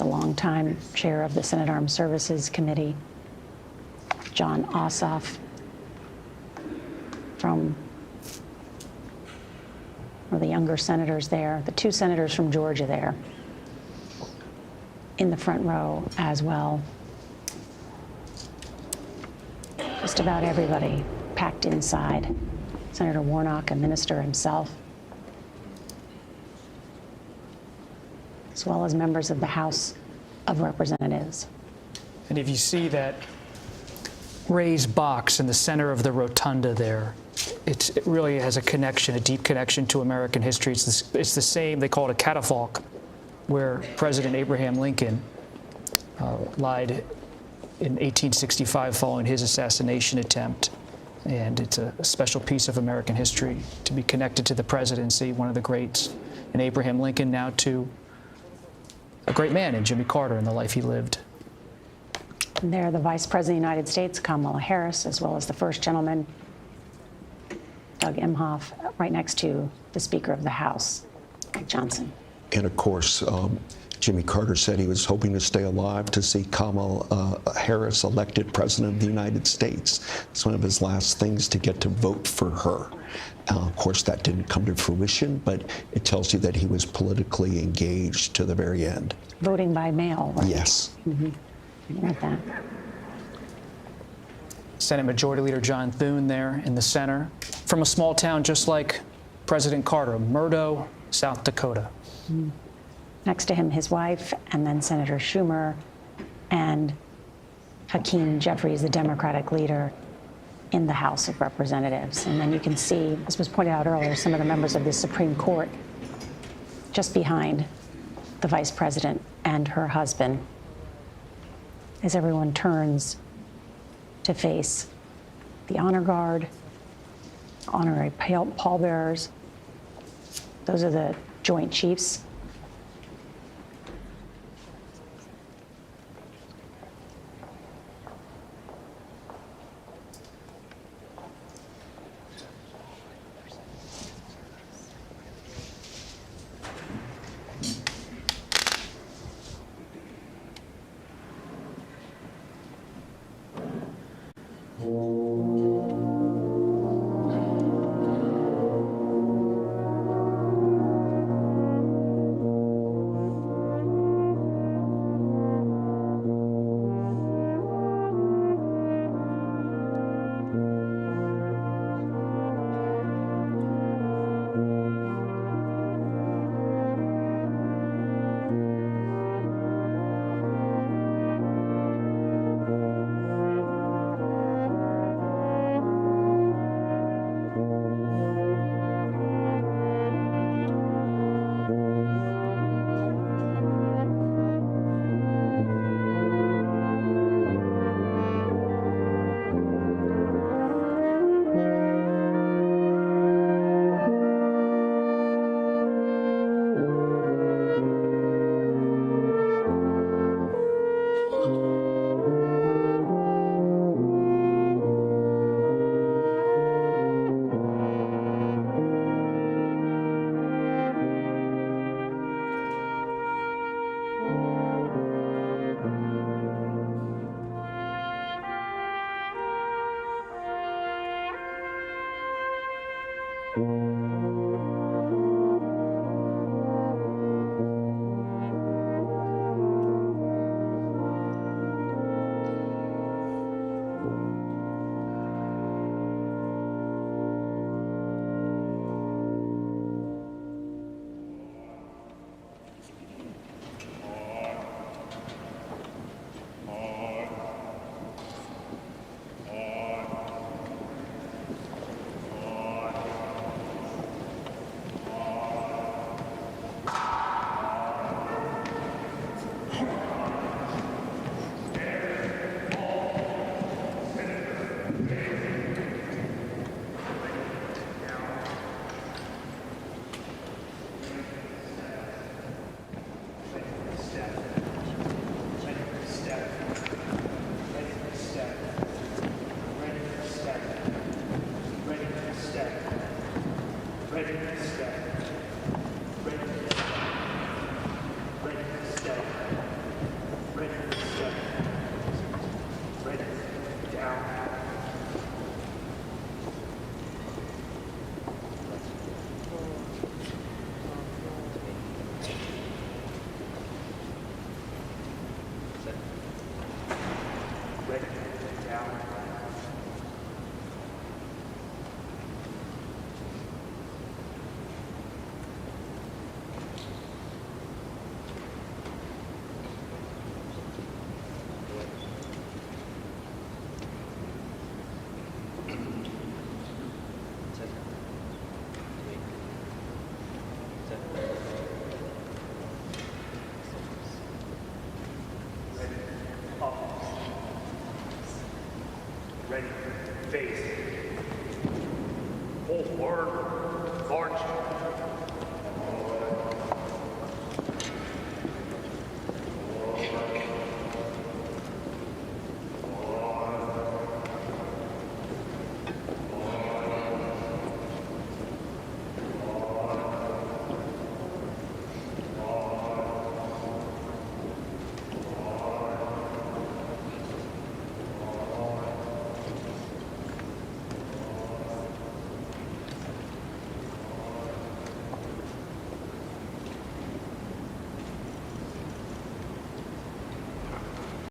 the longtime chair of the Senate Armed Services Committee, John Ossoff, from one of the younger senators there, the two senators from Georgia there in the front row as well. Just about everybody packed inside. Senator Warnock, a minister himself, as well as members of the House of Representatives. And if you see that raised box in the center of the rotunda there, it really has a connection, a deep connection to American history. It's the same, they call it a catafalque, where President Abraham Lincoln lied in 1865 following his assassination attempt. And it's a special piece of American history to be connected to the presidency, one of the greats, and Abraham Lincoln, now to a great man in Jimmy Carter and the life he lived. And there, the Vice President of the United States, Kamala Harris, as well as the First Gentleman, Doug Emhoff, right next to the Speaker of the House, Mike Johnson. And of course, Jimmy Carter said he was hoping to stay alive to see Kamala Harris elected President of the United States. It's one of his last things to get to vote for her. Of course, that didn't come to fruition, but it tells you that he was politically engaged to the very end. Voting by mail, right? Yes. Mm-hmm. I read that. Senate Majority Leader John Thune there in the center, from a small town just like President Carter, Murdo, South Dakota. Mm-hmm. Next to him, his wife, and then Senator Schumer and Hakeem Jeffries, the Democratic leader in the House of Representatives. And then you can see, as was pointed out earlier, some of the members of the Supreme Court just behind the Vice President and her husband, as everyone turns to face the honor guard, honorary pallbearers. Those are the Joint Chiefs